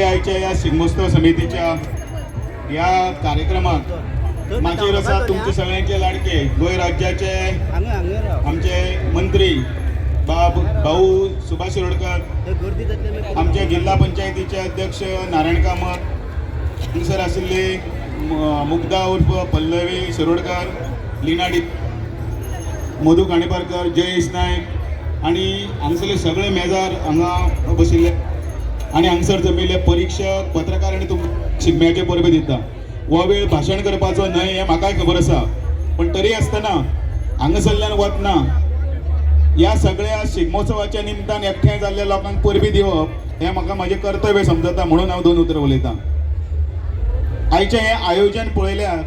आईच्या या शिगमोत्सव समितीच्या या कार्यक्रमात माझे रसा तुमचे सगळ्यांचे लाडके गोय राज्याचे आमचे मंत्री भाऊ सुभाष शिरोडकर, आमच्या जिल्हा पंचायतीचे अध्यक्ष नारायण कामत सर आशिल्ले, मुग्धा उर्फ पल्लवी शिरोडकर, लीना मधु काणेपारकर, जयेश नायक आणि हांगसरले सगळे मेजार हांगा बशिल्ले आणि हांगसर जमिल्ले परीक्षक पत्रकार आणि शिगम्याचे परबे दिता. हो वेळ भाशण करपाचो न्हय हें म्हाकाय खबर आसा, पण तरी आसतना हांगासरल्यान वतना ह्या सगळ्या शिगमोत्सवाच्या निमतान एकठांय जाल्ल्या लोकांक परबी दिवप हें म्हाका म्हाजें कर्तव्य समजता, म्हणून हांव दोन उतरां उलयतां. आयचें हें आयोजन पळयल्यार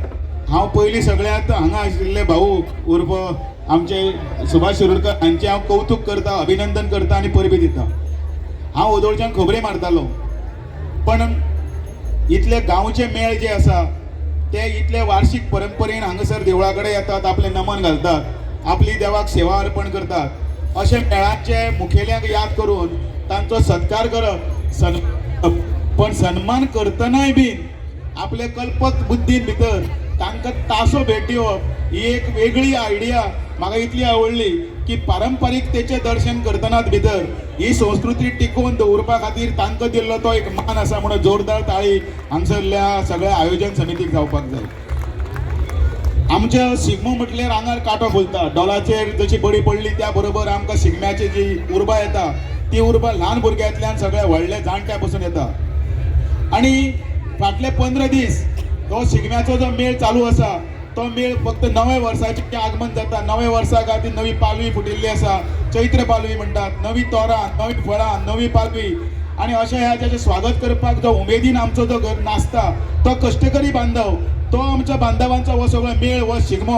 हांव पयलीं सगळ्यांत हांगा आशिल्ले भाऊ उर्फ आमचे सुभाष शिरोडकर हांचें हांव कौतुक करता, अभिनंदन करता आणि परबी दिता. हांव ओदोळच्यान खबरी मारतालो, पण इतले गांवचे मेळ जे आसा ते इतले वार्षिक परंपरेन हांगासर देवळा कडेन येतात, आपले नमन घालतात, आपली देवाक सेवा अर्पण करतात. अशे मेळांचे मुखेल्यांक याद करून तांचो सत्कार करप, पण सन्मान करतनाय बीन आपले कल्पक बुद्धीन भितर तांकां तासो भेट दिवप ही एक वेगळी आयडिया म्हाका इतली आवडली की पारंपारीकतेचें दर्शन करतनाच भितर ही संस्कृती टिकोवन दवरपा खातीर तांकां दिल्लो तो एक मान आसा म्हणून जोरदार ताळी हांगसरल्या सगळ्या आयोजन समितीक जावपाक जाय. आमच्या शिगमो म्हटल्यार आंगार कांटो फुलता, डॉलाचेर जशी बडी पडली त्या बरोबर आमकां शिगम्याची जी उर्बा येता ती उर्बा ल्हान भुरग्यांतल्यान सगळ्या व्हडल्या जाणट्या पसून येता. आणि फाटले 15 दीस तो शिगम्याचो जो मेळ चालू आसा तो मेळ फक्त नवे वर्साचें आगमन जाता. नवे वर्सा खातीर नवी पालवी फुटिल्ली आसा, चैत्र पालवी म्हणटात, नवी तोरां, नवी फळां, नवी पालवी. आणि अशें ह्या तेजें स्वागत करपाक जो उमेदीन आमचो जो घर नाचता तो कश्टकरी बांधव, तो आमच्या बांधवांचो हो सगळो मेळ, हो शिगमो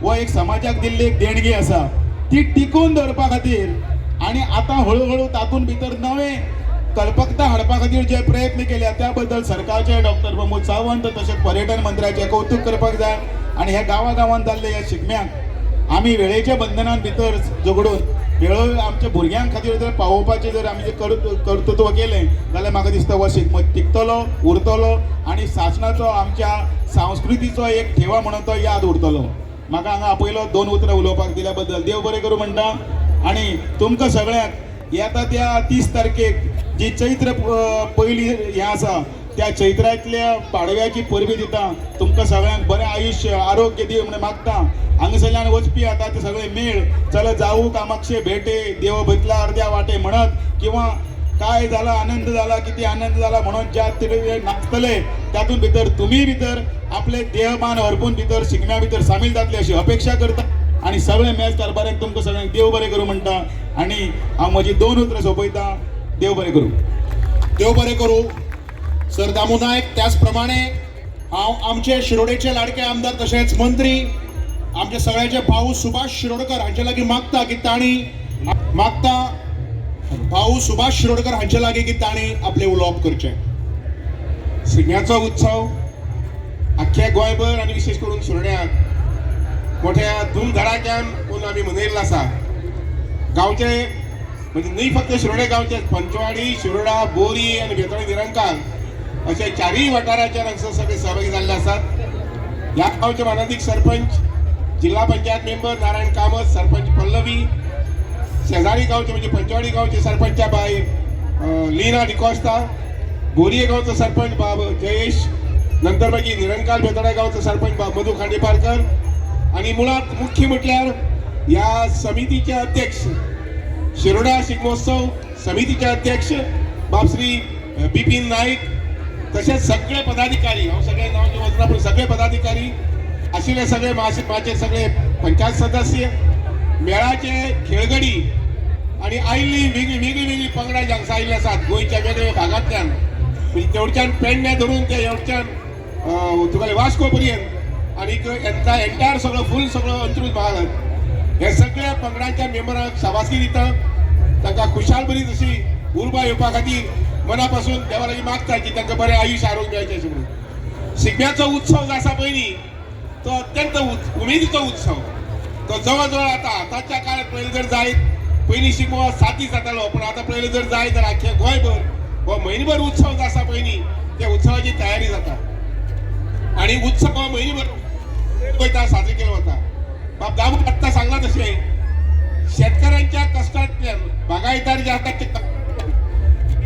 हो एक समाजाक दिल्ली एक देणगी आसा, ती टिकून दवरपा खातीर आनी आतां हळू तातूंत भितर नवे कल्पकता हाडपा खातीर जे प्रयत्न केल्या त्या बद्दल सरकारचे डॉक्टर प्रमोद सावंत तशेंच पर्यटन मंत्र्याचे कौतुक करपाक जाय. आणि ह्या गांवांत जाल्ले ह्या शिगम्याक आमी वेळेच्या बंधनान भितर झगडून वेळो आमच्या भुरग्यांक खातीर जर पावोवपाचें जर आमी कर्तृत्व केलें जाल्यार म्हाका दिसता हो शिगमो टिकतलो, उरतलो आणि शासनाचो आमच्या संस्कृतीचो एक ठेवा म्हणून तो याद उरतलो. म्हाका हांगा आपयलो 2 उतरां उलोवपाक दिल्या बद्दल देव बरें करूं म्हणटा. आणि तुमकां सगळ्यांक येता त्या 30 तारखेक जी चैत्र पयली हें आसा त्या चैत्रांतल्या पाडव्याची परबी दिता. तुमकां सगळ्यांक बरें आयुश्य आरोग्य दी म्हणून मागता. हांगासरल्यान वचपी आता ते सगळे मेळ चल जाऊ कामाक्षे भेटे देव भितला अर्द्या वाटे म्हणत किंवा काय झाला आनंद झाला किती आनंद झाला म्हणून ज्या तरेन नाचतले तातूंत भितर तुमी भितर आपले देहमान अर्पून भितर शिगम्या भितर सामील जातले अशी अपेक्षा करता. आणि सगळे मॅच कारभारांक तुमकां सगळ्यांक देव बरें करूं म्हणटा. आणि हांव म्हजी 2 उतरां सोंपयता. देव बरें करूं. देव बरें करूं. सर दामू नायक, त्याचप्रमाणे हांव आमचे शिरोडेचे लाडके आमदार तशेंच मंत्री आमचे सगळ्याचे भाऊ सुभाष शिरोडकर हांचे लागीं मागता की तांणी भाऊ सुभाष शिरोडकर हांचे लागीं की तांणी आपले उलोवप करचें. शिगम्याचो उत्सव अख्ख्या गोंयभर आनी विशेष करून शिरोड्यात मोठ्या धूमधडाक्यान आमी मनयल्लो आसा. गांवचे म्हणजे न्हय फक्त शिरोडे गांवचे, पंचवाडी, शिरोडा, बोरी आनी बेतोळी निरंकाल अशे 4 वाठाराचे हांगसर सगळे सहभागी जाल्ले आसात. ह्या गांवचे मानाधीक सरपंच, जिल्हा पंचायत मेंबर नारायण कामत, सरपंच पल्लवी, शेजारी गांवचे म्हणजे पंचवाडी गांवचे सरपंचा बाई लीना डिकोस्ता, बोरये गांवचो सरपंच बाब जयेश, नंतर मागीर निरंकाल बेतोळा गांवचो सरपंच बाब मधु खांडेपारकर आणि मुळात मुख्य म्हटल्यार ह्या समितीचे अध्यक्ष शिरोडा शिगमोत्सव समितीचे अध्यक्ष बाब श्री बिपिन नाईक, तसेच सगळे पदाधिकारी, हांव सगळे नांव घेवं वचना पूण सगळे पदाधिकारी आशिल्ले सगळे महासभाचे सगळे पंचायत सदस्य, मेळाचे खेळगडी आणि आयिल्ली वेगळी पंगडा जी हांगसर आयिल्ली आसात गोंयच्या वेगवेगळ्या भागांतल्यान, म्हणजे तेवढच्यान पेडण्या धरून ते हेवटच्यान तुगेले वास्को पर्यंत आनी एंटायर सगळो फूल सगळो अंत्रूज भाग हे सगळ्या पंगडांच्या मेंबरांक शाबासकी दिता. तांकां खुशाल बरी तशी उर्बा येवपा खातीर मना पासून देवा लागीं मागता की तांकां बरें आयुश्य आरोग्य मेळचें अशें म्हणून. शिगम्याचो उत्सव जो आसा पयलीं तो अत्यंत उमेदीचो उत्सव. तो जवळ जवळ आतांच्या काळात पयलीं जर जायत पयलीं शिगमो 7 दीस जातालो, पूण आतां पयलीं जर जायत तर आख्ख्या गोंयभर व महिनभर उत्सव जसा पहिली त्या उत्सवाची तयारी जाता आणि उत्सव महिनभर साजरी केला होता. बाप दामू आत्ता सांगला तसे शेतकऱ्यांच्या कष्टात बागायतदार जे असतात ते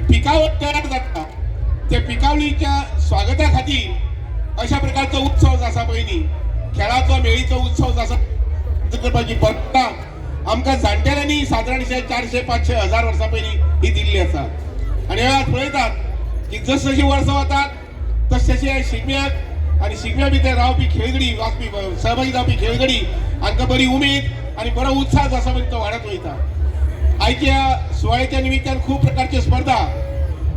पिकावर तयार जातात त्या पिकावणीच्या स्वागताखातीर अशा प्रकारचा उत्सव जसा पहिली खेळाचा मेळीचा उत्सव जसा करपाची परंपरा आमकां जाणटेल्यांनी साधारण 400-500 हजार वर्सां पहिली ही दिल्ली आसा. आणि वेळार पळयतात की जशी वर्सां वतात तशे शिगम्याक आणि शिगम्या भितर रावपी खेळगडी वाचपी सहभागी जावपी खेळगडी हांकां बरी उमेद आणि बरो उत्साह जसा पळय तो वाडत वयता. आयच्या सुवाळ्याच्या निमित्तान खूब प्रकारचे स्पर्धा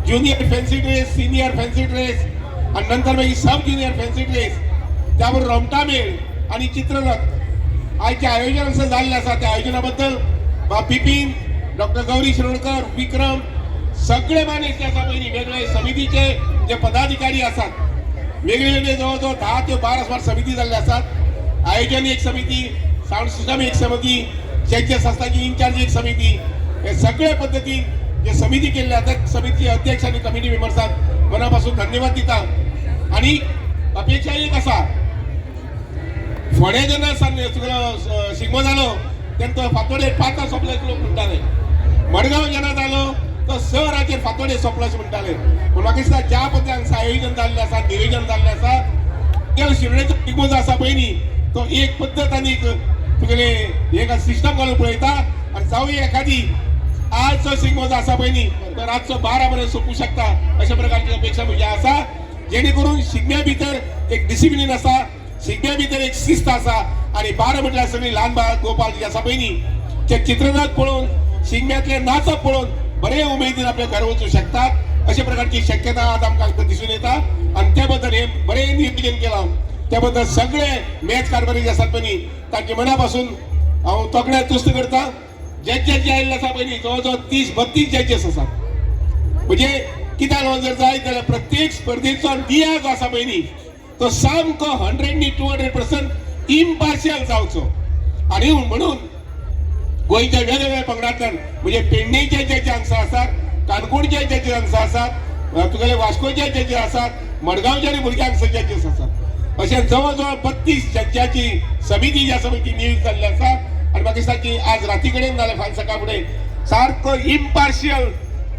junior fancy dress, senior fancy dress आणि नंतर मागीर सब ज्युनियर फॅन्सी ड्रेस त्या बरोबर रोमटा मेळ आणि चित्ररथ आयचे आयोजन असं झालेलं आसा. त्या आयोजना बद्दल बिपिन, डॉक्टर गौरी शिरोडकर, विक्रम सगळे मानेचे आसा पहिली वेगवेगळे समितीचे जे पदाधिकारी असतात वेगवेगळे जवळजवळ 10 ते 12 स्मार्ट समिती झालेल्या असतात. आयोजन एक समिती, साऊंड सिस्टम एक समिती, शैक्षणिक संस्थांची इन्चार्ज एक समिती, हे सगळे पद्धती जे समिती केलेल्या आहेत समितीचे अध्यक्ष आणि कमिटी मेंबर्सांक मनापासून धन्यवाद दिता. आणि अपेक्षा एक असा फुडें जेन्ना शिगमो जालो तेन्ना फातोडे 5 सोंपले लोक म्हणटाले. मडगांव जेन्ना जालो तो 6 राचेर फातोडे सोंपलो अशें म्हणटाले. पूण म्हाका दिसता ज्या पद्दतीन हांगा आयोजन जाल्लें आसा, नियोजन जाल्लें आसा त्या शिरोडेचो शिगमो जो आसा पळय न्ही तो एक पद्दत आनी तुगेले एक सिस्टम घालून पळयता आनी जावं एखादी आज जो शिगमो जो आसा पळय न्ही तो रातचो 12 पर्यंत सोंपू शकता अशा प्रकारची अपेक्षा म्हजी आसा. जेणे करून शिगम्या भितर एक डिसिप्लीन आसा, शिगम्या भितर एक शिस्त आसा आणि 12 म्हटल्यार सगळी ल्हान बाळ गोपाल जे आसा पळय न्ही ते चित्रनाट पळोवन शिगम्यातले नाचप पळोवन बरे उमेदीन आपल्या घर वचूंक शकतात अशा प्रकारची शक्यता आज आमकां दिसून येता. आणि त्या बद्दल हे बरे नियोजन केलां त्या बद्दल सगळे मॅच कारभारी जे आसात पळय न्ही तांचे मनापासून हांव तोखणाय तुस्त करता. जॅज जे आयिल्ले आसा पळय न्ही जवळजवळ 30-32 जॅजीस आसात. म्हणजे कित्याक जर जायत जाल्यार प्रत्येक स्पर्धेचो नियाळ जो आसा पळय न्ही तो सामको 100% इम्पार्शियल जावचो. आणि म्हणून गोंयच्या वेगवेगळ्या पंगडांतल्यान म्हणजे पेडणेचे जॅजी हांगसर आसात, काणकोणचे जॅजी हांगसर आसात, तुगेले वास्कोचे जॅजी आसात, मडगांवचे आनी भुरगे हांगसर जॅजीस आसात. अशें जवळ 32 जॅजाची समिती जी आसा ती नियुक्त जाल्ली आसा. आणि म्हाका दिसता की आज राती कडेन नाल्यार फाल्यां सकाळ फुडें सारको इम्पार्शियल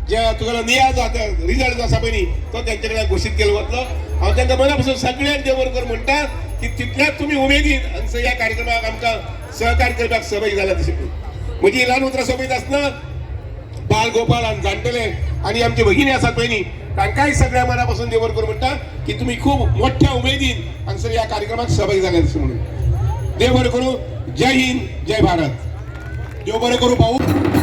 जे तुगेलो नियाळ जो रिजल्ट जो आसा पळय न्ही तो तेंचे कडेन घोशीत केलो वतलो. हांव तांकां मना पासून सगळ्यांक देव बरें कर म्हणटा की तितल्याच तुमी उमेदीन हांगसर ह्या कार्यक्रमाक आमकां सहकार्य करपाक सहभागी जाल्यात तशें. म्हजी ल्हान उतरां सोबत आसना बाल गोपाल आणि जाणटेले आणि आमचे भगिनी आसात पळय न्ही तांकांय सगळ्या मना पासून देव बरें कर म्हणटा की तुमी खूब मोठ्या उमेदीन हांगसर ह्या कार्यक्रमाक सहभागी जाल्यात अशें म्हणून. देव बरें करूं. जय हिंद, जय भारत. देव बरें करूं भाऊ.